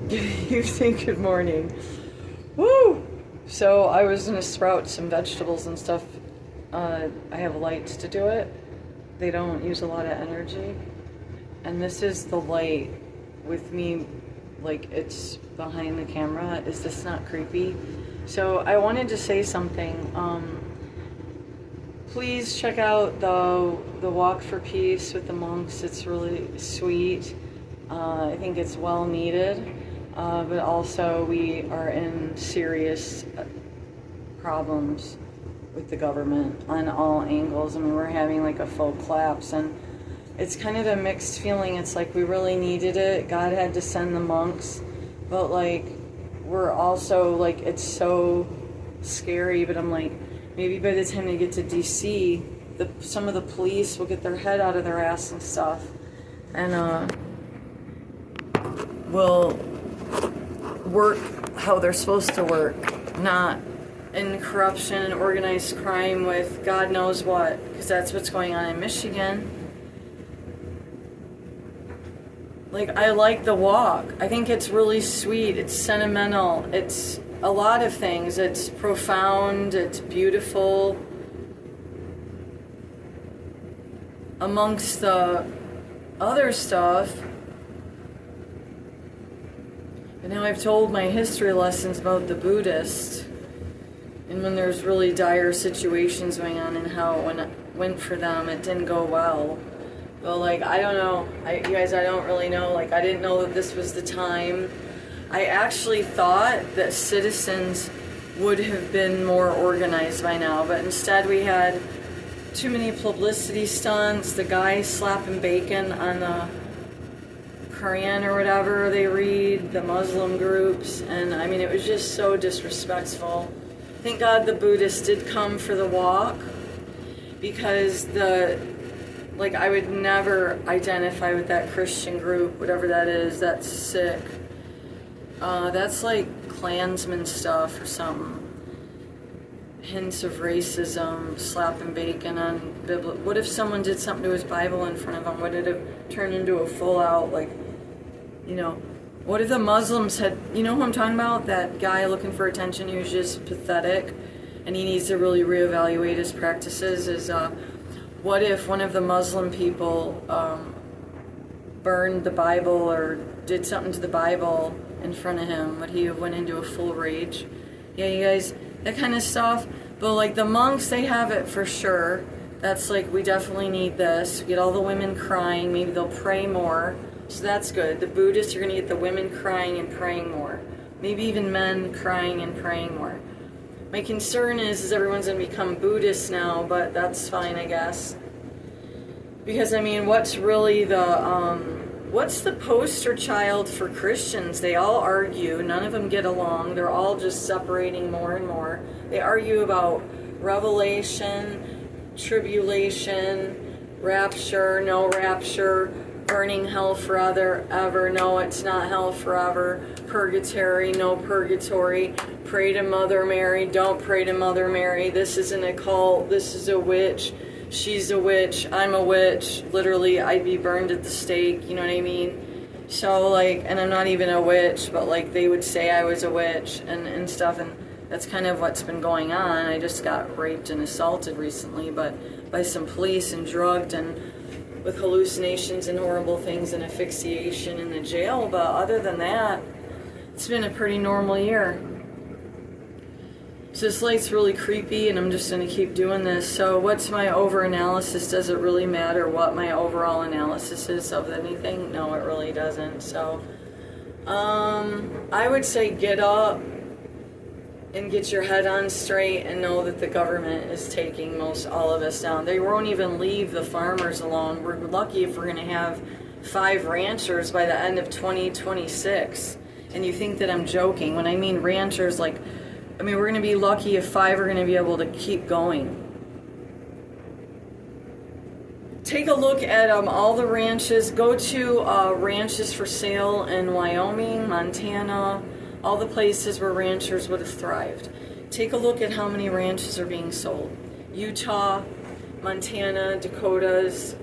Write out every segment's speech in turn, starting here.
Good evening, good morning. Woo! So I was gonna sprout some vegetables and stuff. I have lights to do it. They don't use a lot of energy. And this is the light with me, like it's behind the camera. Is this not creepy? So I wanted to say something. Please check out the Walk for Peace with the monks. It's really sweet. I think it's well needed. But also we are in serious problems with the government on all angles. I mean, we're having like a full collapse, and it's kind of a mixed feeling. It's like we really needed it. God had to send the monks, but like we're also like, it's so scary. But I'm like, maybe by the time they get to DC, some of the police will get their head out of their ass and stuff, and will work how they're supposed to work, not in corruption and organized crime with God knows what, because that's what's going on in Michigan. Like, I like the walk. I think it's really sweet. It's sentimental. It's a lot of things. It's profound. It's beautiful. Amongst the other stuff, and now I've told my history lessons about the Buddhists, and when there's really dire situations going on and how when it went for them, it didn't go well. But like, I don't know, you guys, I don't really know. Like, I didn't know that this was the time. I actually thought that citizens would have been more organized by now, but instead we had too many publicity stunts, the guy slapping bacon on the Quran or whatever they read, the Muslim groups, and I mean, it was just so disrespectful. Thank God the Buddhists did come for the walk, because I would never identify with that Christian group, whatever that is. That's sick. That's like Klansman stuff or something. Hints of racism, slapping bacon on Bible. What if someone did something to his Bible in front of him? Would it have turned into a full out, like, you know, what if the Muslims had, you know who I'm talking about? That guy looking for attention, he was just pathetic, and he needs to really reevaluate his practices. What if one of the Muslim people burned the Bible or did something to the Bible in front of him? Would he have went into a full rage? Yeah, you guys, that kind of stuff. But like the monks, they have it for sure. That's like, we definitely need this. Get all the women crying, maybe they'll pray more. So that's good. The Buddhists are going to get the women crying and praying more. Maybe even men crying and praying more. My concern is everyone's going to become Buddhists now, but that's fine, I guess. Because, I mean, what's really what's the poster child for Christians? They all argue. None of them get along. They're all just separating more and more. They argue about revelation, tribulation, rapture, no rapture, burning hell forever, ever, no, it's not hell forever, purgatory, no purgatory, pray to Mother Mary, don't pray to Mother Mary, this isn't a cult, this is a witch, she's a witch, I'm a witch, literally, I'd be burned at the stake, you know what I mean? So, like, and I'm not even a witch, but, like, they would say I was a witch and stuff, and that's kind of what's been going on. I just got raped and assaulted recently, but by some police and drugged and with hallucinations and horrible things and asphyxiation in the jail. But other than that, it's been a pretty normal year. So this light's really creepy, and I'm just going to keep doing this. So what's my over-analysis? Does it really matter what my overall analysis is of anything? No, it really doesn't. So I would say get up and get your head on straight and know that the government is taking most all of us down. They won't even leave the farmers alone. We're lucky if we're going to have 5 ranchers by the end of 2026. And you think that I'm joking. When I mean ranchers, like, I mean, we're going to be lucky if 5 are going to be able to keep going. Take a look at all the ranches. Go to ranches for sale in Wyoming, Montana, all the places where ranchers would have thrived. Take a look at how many ranches are being sold. Utah, Montana, Dakotas,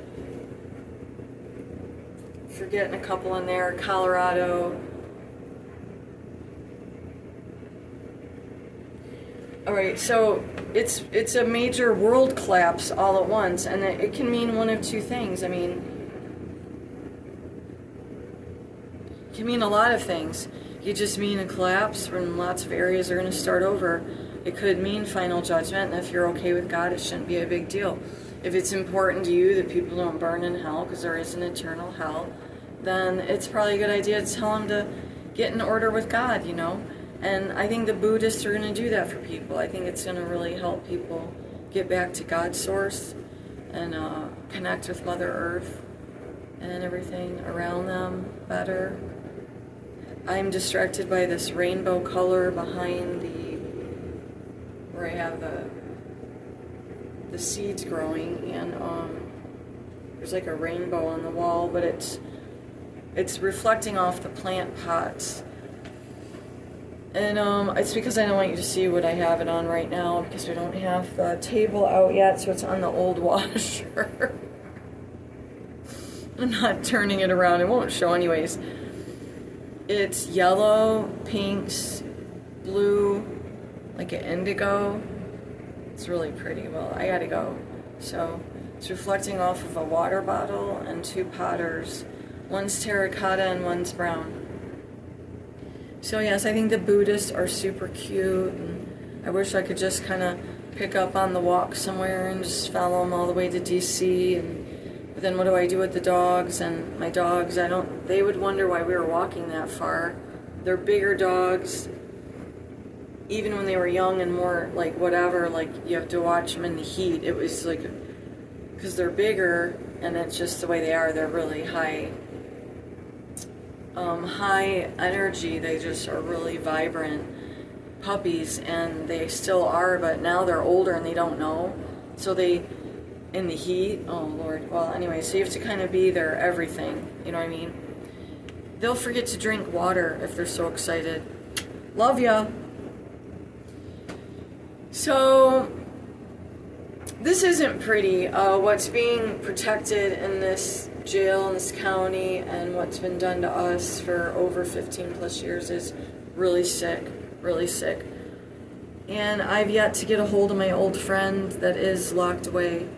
forgetting a couple in there, Colorado, All right, so it's a major world collapse all at once, and it can mean one of two things. I mean, it can mean a lot of things. It could just mean a collapse when lots of areas are going to start over. It could mean final judgment, and if you're okay with God, it shouldn't be a big deal. If it's important to you that people don't burn in hell, because there is an eternal hell, then it's probably a good idea to tell them to get in order with God, you know? And I think the Buddhists are going to do that for people. I think it's going to really help people get back to God's source and connect with Mother Earth and everything around them better. I'm distracted by this rainbow color behind where I have the seeds growing, and there's like a rainbow on the wall, but it's reflecting off the plant pots. And it's because I don't want you to see what I have it on right now, because we don't have the table out yet, so it's on the old washer. I'm not turning it around. It won't show anyways. It's yellow, pinks, blue, like an indigo. It's really pretty. Well, I gotta go. So it's reflecting off of a water bottle and two potters. One's terracotta and one's brown. So yes, I think the Buddhists are super cute, and I wish I could just kind of pick up on the walk somewhere and just follow them all the way to DC. But then what do I do with the dogs? And my dogs, they would wonder why we were walking that far. They're bigger dogs. Even when they were young and more like whatever, like you have to watch them in the heat. It was like, because they're bigger and it's just the way they are. They're really high energy. They just are really vibrant puppies, and they still are, but now they're older and they don't know. So in the heat, oh Lord. Well, anyway, so you have to kind of be their everything. You know what I mean? They'll forget to drink water if they're so excited. Love ya. So this isn't pretty. What's being protected in this jail in this county and what's been done to us for over 15 plus years is really sick, really sick. And I've yet to get a hold of my old friend that is locked away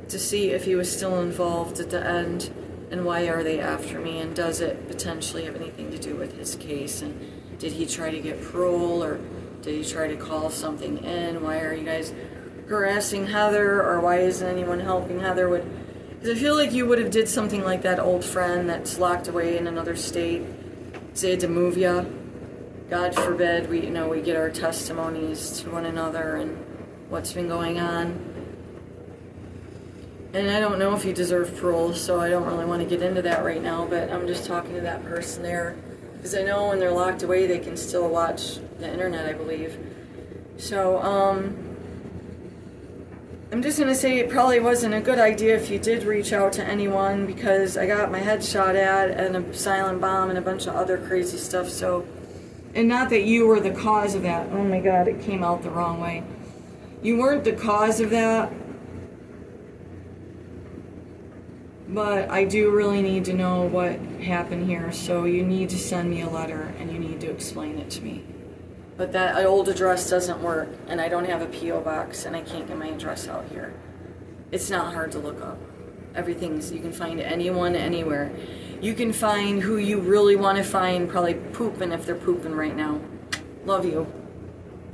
to see if he was still involved at the end, and why are they after me, and does it potentially have anything to do with his case, and did he try to get parole, or did he try to call something in? Why are you guys harassing Heather, or why isn't anyone helping Heather? Because I feel like you would have did something like that old friend that's locked away in another state. Say had to move ya. God forbid we get our testimonies to one another and what's been going on. And I don't know if you deserve parole, so I don't really want to get into that right now, but I'm just talking to that person there. Because I know when they're locked away, they can still watch the internet, I believe. So, I'm just going to say it probably wasn't a good idea if you did reach out to anyone, because I got my head shot at and a silent bomb and a bunch of other crazy stuff. So, and not that you were the cause of that. Oh my God, it came out the wrong way. You weren't the cause of that. But I do really need to know what happened here. So you need to send me a letter and you need to explain it to me. But that old address doesn't work, and I don't have a P.O. box, and I can't get my address out here. It's not hard to look up. You can find anyone, anywhere. You can find who you really want to find, probably pooping if they're pooping right now. Love you.